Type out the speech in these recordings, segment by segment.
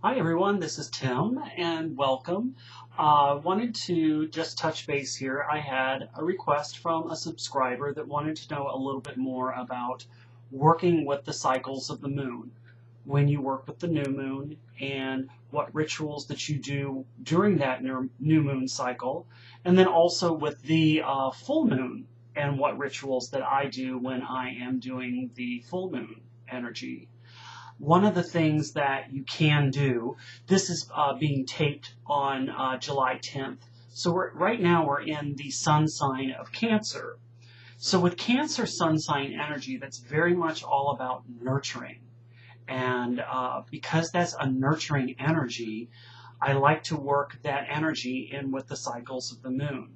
Hi everyone, this is Tim and welcome. Wanted to just touch base here. I had a request from a subscriber that wanted to know a little bit more about working with the cycles of the moon, when you work with the new moon, and what rituals that you do during that new moon cycle, and then also with the full moon and what rituals that I do when I am doing the full moon energy. One of the things that you can do, this is being taped on July 10th. So right now we're in the sun sign of Cancer. So with Cancer sun sign energy, that's very much all about nurturing. And because that's a nurturing energy, I like to work that energy in with the cycles of the moon.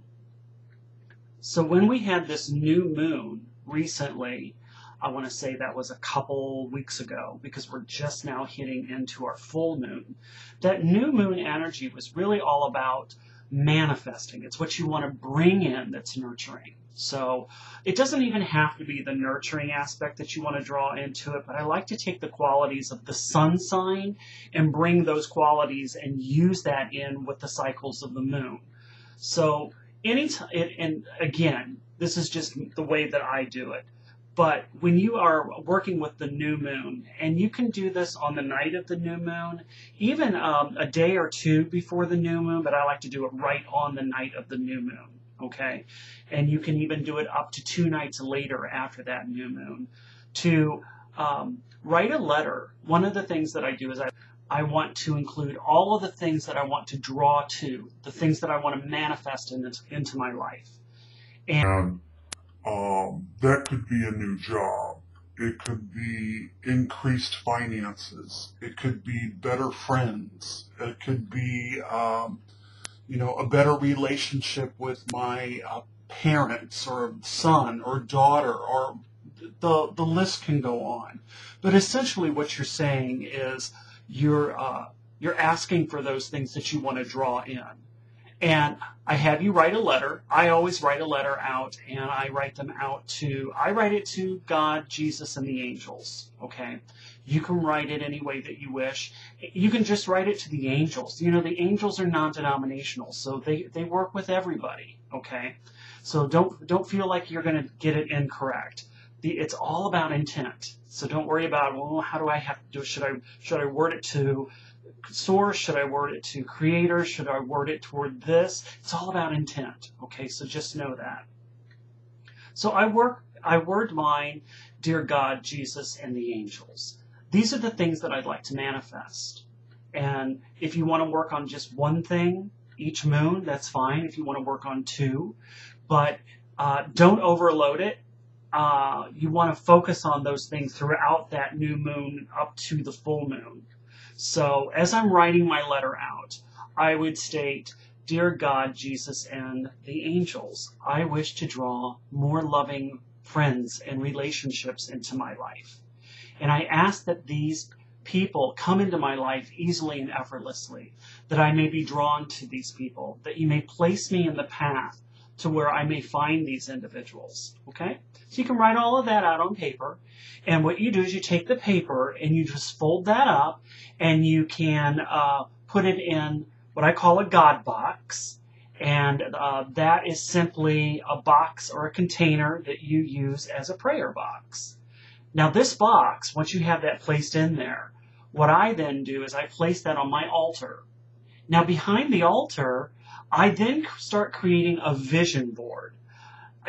So when we had this new moon recently, I want to say that was a couple weeks ago because we're just now hitting into our full moon. That new moon energy was really all about manifesting. It's what you want to bring in that's nurturing. So it doesn't even have to be the nurturing aspect that you want to draw into it, but I like to take the qualities of the sun sign and bring those qualities and use that in with the cycles of the moon. So anytime, and again, this is just the way that I do it. But when you are working with the new moon, and you can do this on the night of the new moon, even a day or two before the new moon, but I like to do it right on the night of the new moon, okay? And you can even do it up to 2 nights later after that new moon to write a letter. One of the things that I do is I want to include all of the things that I want to draw to, the things that I want to manifest into my life. And that could be a new job. It could be increased finances. It could be better friends. It could be, a better relationship with my parents or son or daughter, or the list can go on. But essentially, what you're saying is you're asking for those things that you want to draw in. And I have you write a letter. I always write a letter out, and I write it to God, Jesus, and the angels, okay? You can write it any way that you wish. You can just write it to the angels. You know, the angels are non-denominational, so they work with everybody, okay? So don't feel like you're going to get it incorrect. It's all about intent. So don't worry about, well, how do I have to do it? Should I word it to source? Should I word it to creator? Should I word it toward this? It's all about intent. Okay, so just know that. So I word mine, dear God, Jesus, and the angels. These are the things that I'd like to manifest. And if you want to work on just one thing each moon, that's fine. If you want to work on 2, but don't overload it. You want to focus on those things throughout that new moon up to the full moon. So as I'm writing my letter out, I would state, Dear God, Jesus, and the angels, I wish to draw more loving friends and relationships into my life. And I ask that these people come into my life easily and effortlessly, that I may be drawn to these people, that you may place me in the path to where I may find these individuals, okay? So you can write all of that out on paper, and what you do is you take the paper and you just fold that up, and you can put it in what I call a God box, and that is simply a box or a container that you use as a prayer box. Now this box, once you have that placed in there, what I then do is I place that on my altar. Now behind the altar, I then start creating a vision board.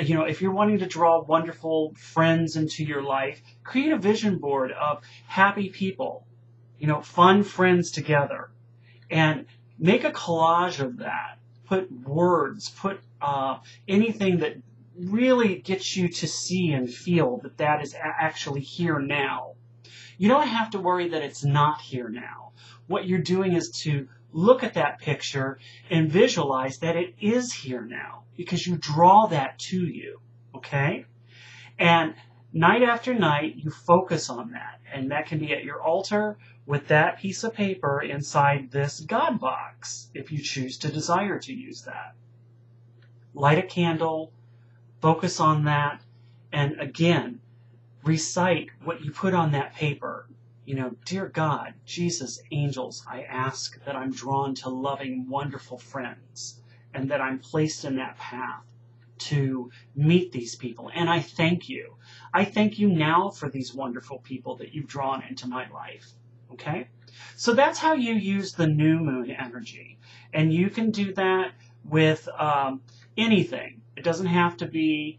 You know, if you're wanting to draw wonderful friends into your life, create a vision board of happy people, fun friends together, and make a collage of that. Put words, put anything that really gets you to see and feel that that is actually here now. You don't have to worry that it's not here now. What you're doing is to look at that picture and visualize that it is here now, because you draw that to you, okay? And night after night, you focus on that, and that can be at your altar with that piece of paper inside this God box, if you choose to desire to use that. Light a candle, focus on that, and again, recite what you put on that paper. Dear God, Jesus, angels, I ask that I'm drawn to loving, wonderful friends and that I'm placed in that path to meet these people. And I thank you. I thank you now for these wonderful people that you've drawn into my life. Okay? So that's how you use the new moon energy. And you can do that with anything. It doesn't have to be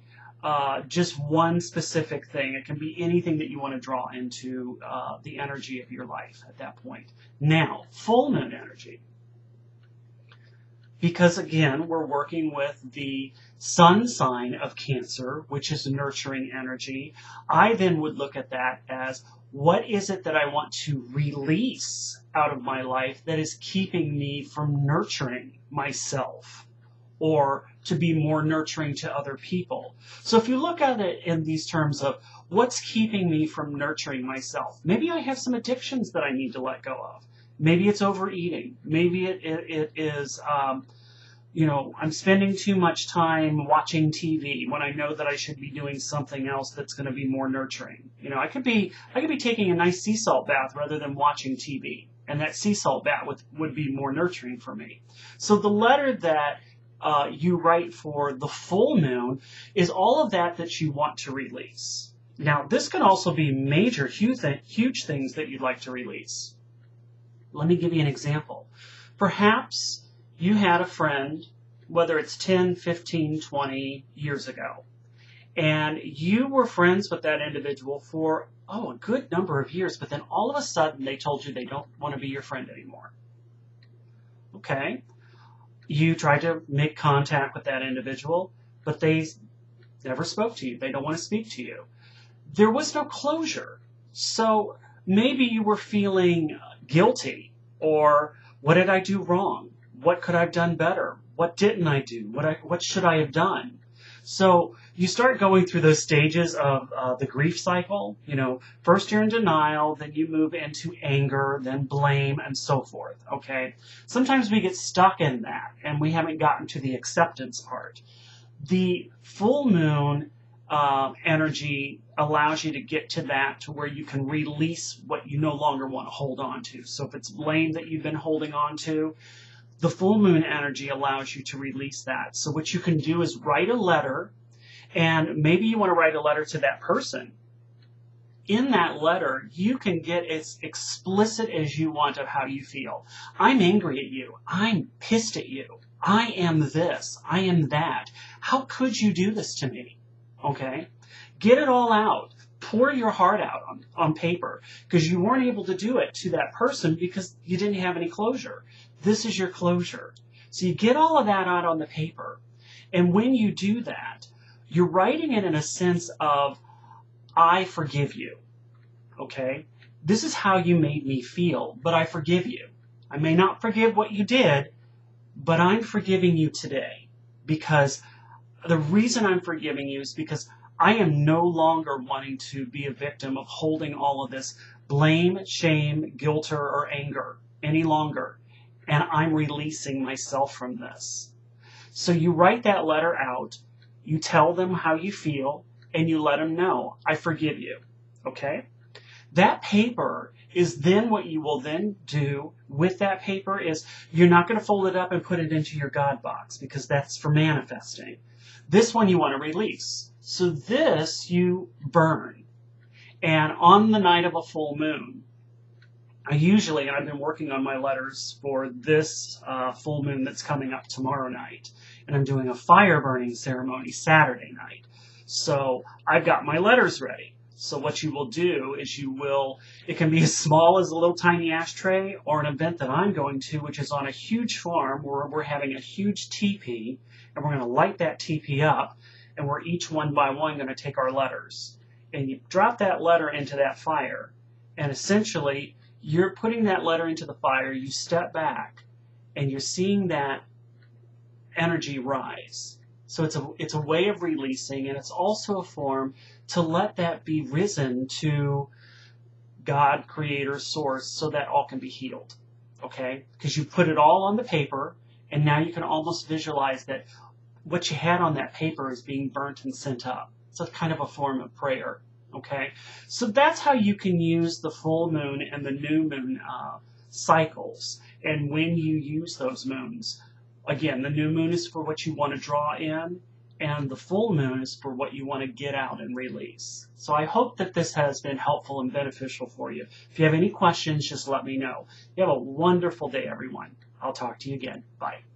just one specific thing. It can be anything that you want to draw into the energy of your life at that point. Now, full moon energy. Because again, we're working with the sun sign of Cancer, which is nurturing energy. I then would look at that as, what is it that I want to release out of my life that is keeping me from nurturing myself or to be more nurturing to other people? So if you look at it in these terms of what's keeping me from nurturing myself, maybe I have some addictions that I need to let go of. Maybe it's overeating. Maybe it is, I'm spending too much time watching TV when I know that I should be doing something else that's going to be more nurturing. I could be taking a nice sea salt bath rather than watching TV, and that sea salt bath would be more nurturing for me. So the letter that you write for the full moon is all of that you want to release. Now, this can also be major, huge things that you'd like to release. Let me give you an example. Perhaps you had a friend, whether it's 10, 15, 20 years ago, and you were friends with that individual for, a good number of years, but then all of a sudden they told you they don't want to be your friend anymore. Okay. You tried to make contact with that individual, but they never spoke to you. They don't want to speak to you. There was no closure. So maybe you were feeling guilty, or what did I do wrong? What could I have done better? What didn't I do? What should I have done? So you start going through those stages of the grief cycle. First you're in denial, then you move into anger, then blame, and so forth. Okay. Sometimes we get stuck in that, and we haven't gotten to the acceptance part. The full moon energy allows you to get to that, to where you can release what you no longer want to hold on to. So if it's blame that you've been holding on to, the full moon energy allows you to release that. So what you can do is write a letter, and maybe you want to write a letter to that person. In that letter, you can get as explicit as you want of how you feel. I'm angry at you. I'm pissed at you. I am this. I am that. How could you do this to me? Okay? Get it all out. Pour your heart out on paper, because you weren't able to do it to that person because you didn't have any closure. This is your closure. So you get all of that out on the paper. And when you do that, you're writing it in a sense of, I forgive you. Okay? This is how you made me feel, but I forgive you. I may not forgive what you did, but I'm forgiving you today, because the reason I'm forgiving you is because I am no longer wanting to be a victim of holding all of this blame, shame, guilt, or anger any longer. And I'm releasing myself from this. So you write that letter out, you tell them how you feel, and you let them know, I forgive you. Okay? That paper is then what you will then do with that paper is, you're not going to fold it up and put it into your God box, because that's for manifesting. This one you want to release. So this you burn. And on the night of a full moon, I've been working on my letters for this full moon that's coming up tomorrow night. And I'm doing a fire burning ceremony Saturday night. So I've got my letters ready. So what you will do is it can be as small as a little tiny ashtray, or an event that I'm going to, which is on a huge farm where we're having a huge teepee, and we're going to light that teepee up, and we're each one by one going to take our letters. And you drop that letter into that fire, and essentially you're putting that letter into the fire, you step back, and you're seeing that energy rise. So it's a way of releasing, and it's also a form to let that be risen to God, Creator, Source, so that all can be healed. Okay? Because you put it all on the paper, and now you can almost visualize that what you had on that paper is being burnt and sent up. It's a kind of a form of prayer. Okay, so that's how you can use the full moon and the new moon cycles, and when you use those moons. Again, the new moon is for what you want to draw in, and the full moon is for what you want to get out and release. So I hope that this has been helpful and beneficial for you. If you have any questions, just let me know. You have a wonderful day, everyone. I'll talk to you again. Bye.